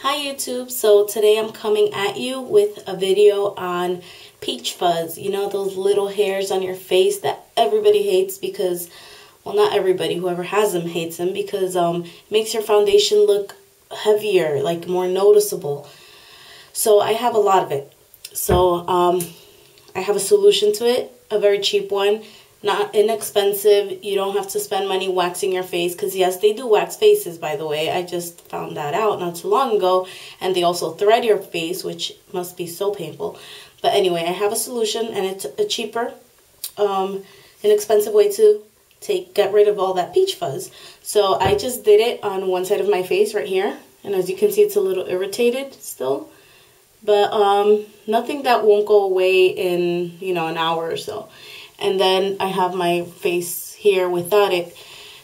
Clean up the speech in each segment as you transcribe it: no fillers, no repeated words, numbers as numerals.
Hi YouTube, so today I'm coming at you with a video on peach fuzz. You know, those little hairs on your face that everybody hates because, well, not everybody, whoever has them hates them because it makes your foundation look heavier, like more noticeable. So I have a lot of it. So I have a solution to it, a very cheap one. Not inexpensive. You don't have to spend money waxing your face because yes, they do wax faces, by the way. I just found that out not too long ago. And they also thread your face, which must be so painful. But anyway, I have a solution and it's a cheaper, inexpensive way to get rid of all that peach fuzz. So I just did it on one side of my face right here. And as you can see, it's a little irritated still. But nothing that won't go away in, you know, an hour or so. And then I have my face here without it.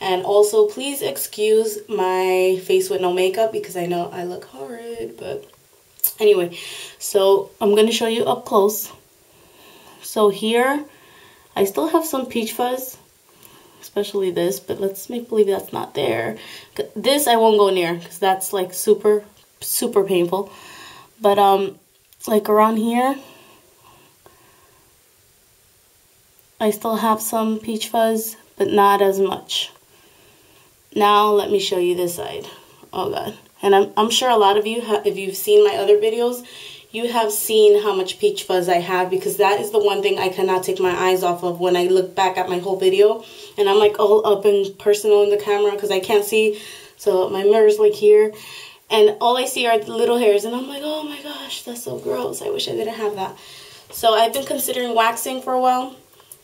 And also, please excuse my face with no makeup because I know I look horrid. But anyway, so I'm going to show you up close. So here, I still have some peach fuzz, especially this. But let's make believe that's not there. This I won't go near because that's like super, super painful. But like around here, I still have some peach fuzz, but not as much. Now let me show you this side. Oh God. And I'm sure a lot of you, if you've seen my other videos, you have seen how much peach fuzz I have because that is the one thing I cannot take my eyes off of when I look back at my whole video. And I'm like all up and personal in the camera because I can't see. So my mirror's like here. And all I see are the little hairs. And I'm like, oh my gosh, that's so gross. I wish I didn't have that. So I've been considering waxing for a while.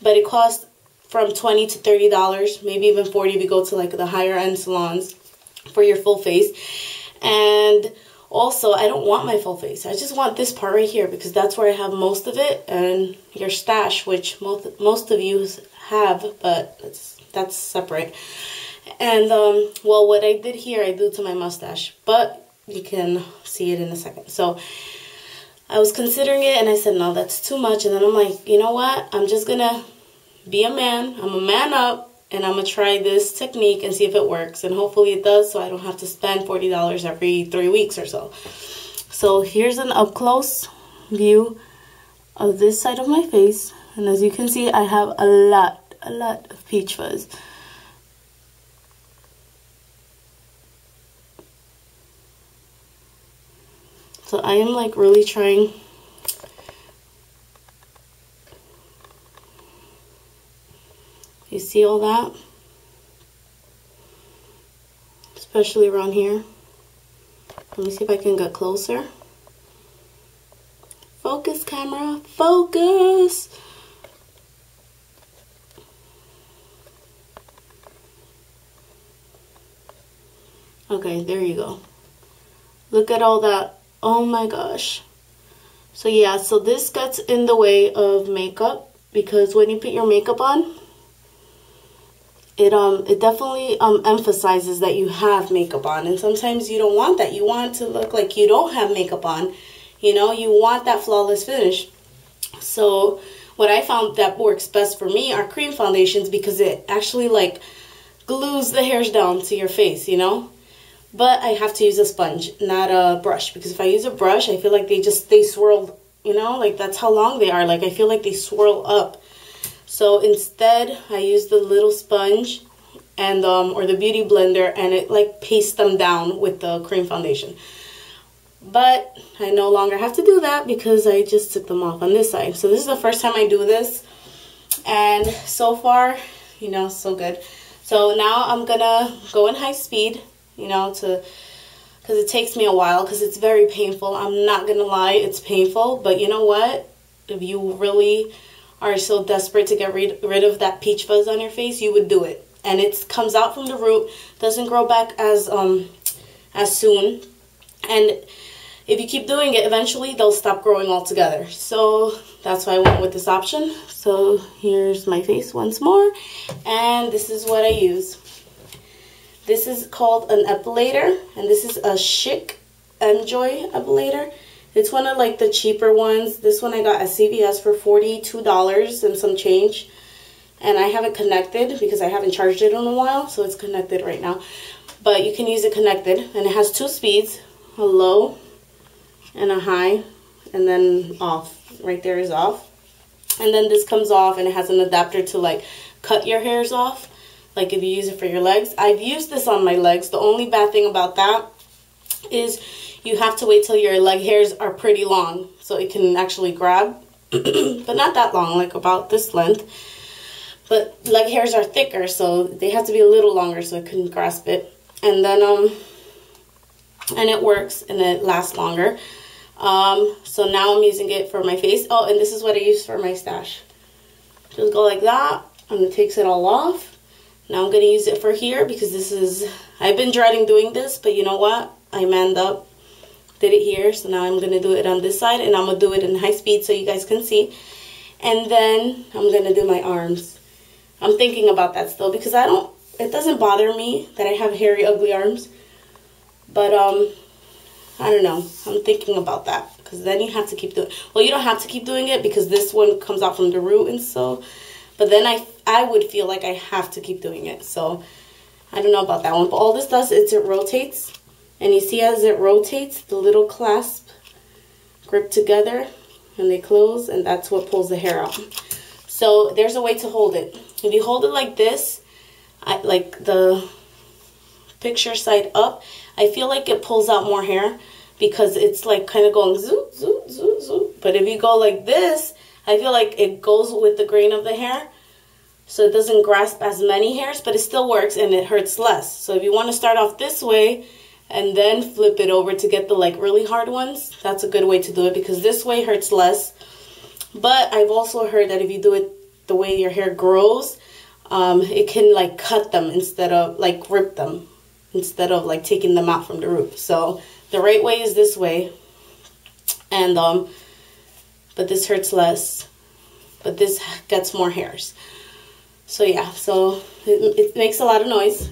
But it costs from $20 to $30, maybe even $40 if you go to like the higher end salons for your full face. And also, I don't want my full face. I just want this part right here because that's where I have most of it. And your stash, which most of you have, but that's separate. And, well, what I did here, I do to my mustache. But you can see it in a second. So I was considering it and I said, no, that's too much. And then I'm like, you know what? I'm just going to be a man. I'm a man up and I'm going to try this technique and see if it works. And hopefully it does so I don't have to spend $40 every 3 weeks or so. So here's an up close view of this side of my face. And as you can see, I have a lot of peach fuzz. So I am like really trying you see all that? Especially around here. Let me see if I can get closer. Focus, camera, focus! Okay, there you go. Look at all that. Oh my gosh. So yeah, so this gets in the way of makeup because when you put your makeup on, it definitely emphasizes that you have makeup on. And sometimes you don't want that. You want to look like you don't have makeup on. You know, you want that flawless finish. So what I found that works best for me are cream foundations because it actually like glues the hairs down to your face, you know. But I have to use a sponge, not a brush. Because if I use a brush, I feel like they swirl, you know, like that's how long they are. Like I feel like they swirl up. So instead, I use the little sponge and or the beauty blender and it like pastes them down with the cream foundation. But I no longer have to do that because I just took them off on this side. So this is the first time I do this. And so far, you know, so good. So now I'm going to go in high speed. You know, because it takes me a while because it's very painful. I'm not going to lie, it's painful. But you know what? If you really are so desperate to get rid of that peach fuzz on your face, you would do it. And it comes out from the root, doesn't grow back as soon. And if you keep doing it, eventually they'll stop growing altogether. So that's why I went with this option. So here's my face once more. And this is what I use. This is called an epilator, and this is a Chic Enjoy epilator. It's one of like the cheaper ones. This one I got at CVS for $42 and some change. And I have it connected because I haven't charged it in a while, so it's connected right now. But you can use it connected, and it has 2 speeds. a low and a high, and then off. Right there is off. And then this comes off, and it has an adapter to like cut your hairs off, like if you use it for your legs. I've used this on my legs. The only bad thing about that is you have to wait till your leg hairs are pretty long so it can actually grab. But not that long, like about this length. But leg hairs are thicker, so they have to be a little longer so it can grasp it. And then and it works and it lasts longer. So now I'm using it for my face. Oh, and this is what I use for my stash. Just go like that, and it takes it all off. Now I'm gonna use it for here because this is, I've been dreading doing this, but you know what? I manned up, did it here. So now I'm gonna do it on this side, and I'm gonna do it in high speed so you guys can see. And then I'm gonna do my arms. I'm thinking about that still because it doesn't bother me that I have hairy, ugly arms. But I don't know. I'm thinking about that because then you have to keep doing. Well, you don't have to keep doing it because this one comes out from the root and so. But then I would feel like I have to keep doing it. So I don't know about that one. But all this does is it rotates, and you see as it rotates, the little clasp grip together, and they close, and that's what pulls the hair out. So there's a way to hold it. If you hold it like this, like the picture side up, I feel like it pulls out more hair because it's like kind of going zoop, zoop, zoop, zoop. But if you go like this, I feel like it goes with the grain of the hair. So it doesn't grasp as many hairs, but it still works and it hurts less. So if you want to start off this way and then flip it over to get the like really hard ones, that's a good way to do it because this way hurts less. But I've also heard that if you do it the way your hair grows, it can like cut them instead of like rip them, instead of like taking them out from the root. So the right way is this way, and but this hurts less, but this gets more hairs. So yeah, so it makes a lot of noise.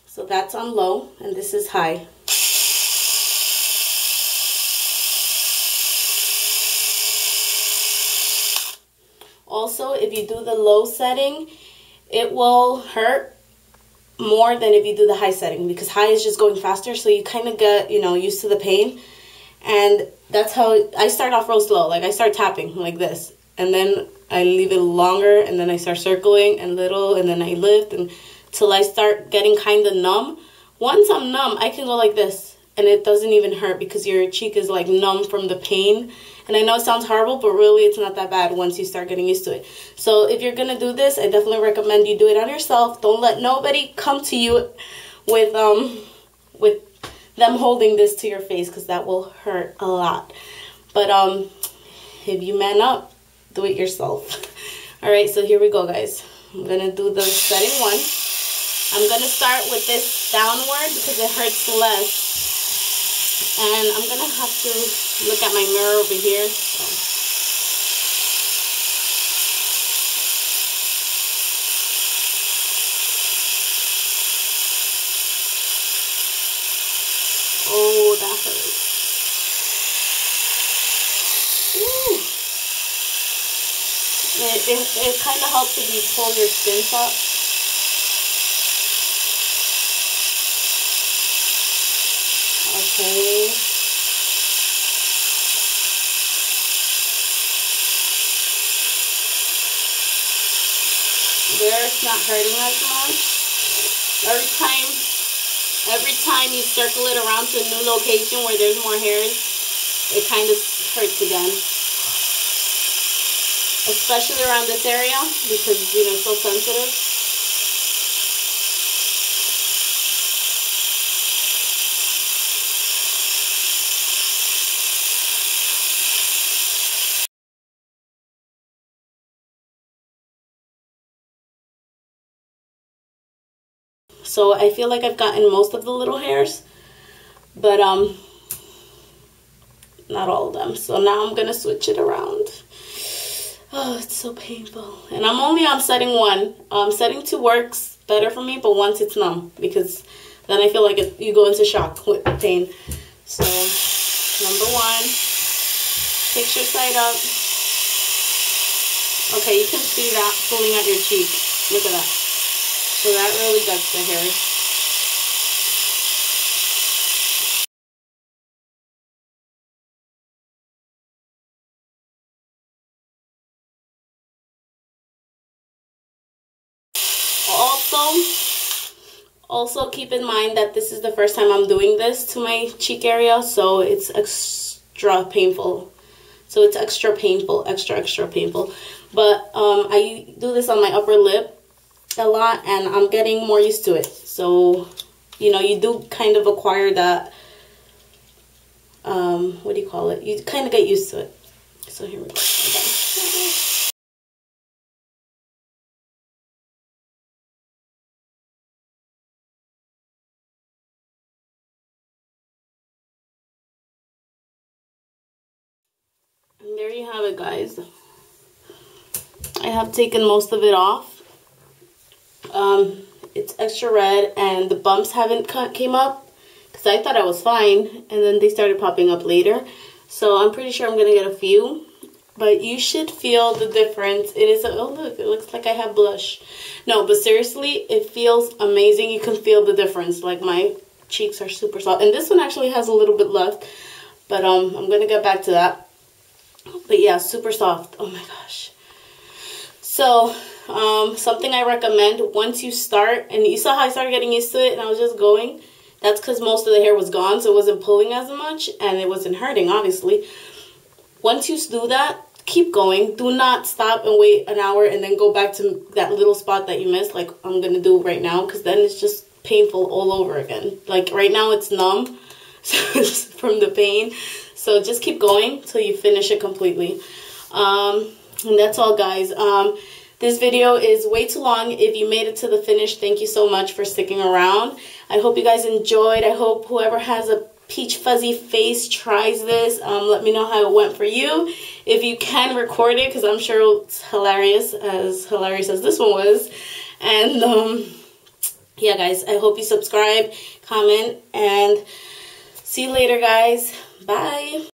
So that's on low, and this is high. Also, if you do the low setting, it will hurt more than if you do the high setting because high is just going faster, so you kind of get, you know, used to the pain. And that's how I start off real slow. Like I start tapping like this, and then I leave it longer, and then I start circling and little, and then I lift until I start getting kind of numb. Once I'm numb, I can go like this, and it doesn't even hurt because your cheek is like numb from the pain. And I know it sounds horrible, but really it's not that bad once you start getting used to it. So if you're gonna do this, I definitely recommend you do it on yourself. Don't let nobody come to you with them holding this to your face because that will hurt a lot. But if you man up, do it yourself. All right, so here we go, guys. I'm gonna do the setting one. I'm gonna start with this downward because it hurts less. And I'm gonna have to look at my mirror over here. So. Oh, that hurts. Ooh. It kind of helps if you pull your skin up. Okay. There, it's not hurting as much. Every time you circle it around to a new location where there's more hairs, it kind of hurts again. Especially around this area because, you know, it's so sensitive. So I feel like I've gotten most of the little hairs, but not all of them. So now I'm gonna switch it around. Oh, it's so painful. And I'm only on setting 1. Setting 2 works better for me, but once it's numb, because then I feel like you go into shock with pain. So number 1, picture side up, Okay, you can see that pulling at your cheek. Look at that. So that really gets the hair. Also keep in mind that this is the first time I'm doing this to my cheek area, so it's extra painful. Extra painful. But I do this on my upper lip a lot, and I'm getting more used to it. So, you know, you do kind of acquire that, what do you call it? You kind of get used to it. So here we go. And there you have it, guys. I have taken most of it off. It's extra red, and the bumps haven't came up because I thought I was fine, and then they started popping up later. So I'm pretty sure I'm gonna get a few, but you should feel the difference. It is oh look, it looks like I have blush. No, but seriously, it feels amazing. You can feel the difference. Like, my cheeks are super soft, and this one actually has a little bit left, but I'm gonna get back to that. But yeah, super soft. Oh my gosh. So something I recommend, once you start, and you saw how I started getting used to it and I was just going, that's because most of the hair was gone, so it wasn't pulling as much and it wasn't hurting, obviously. Once you do that, keep going. Do not stop and wait an hour and then go back to that little spot that you missed, like I'm gonna do right now, because then it's just painful all over again. Like right now it's numb from the pain, so just keep going till you finish it completely. And that's all, guys. This video is way too long. If you made it to the finish, thank you so much for sticking around. I hope you guys enjoyed. I hope whoever has a peach fuzzy face tries this. Let me know how it went for you. If you can, record it, because I'm sure it's hilarious as this one was. And yeah, guys, I hope you subscribe, comment, and see you later, guys. Bye.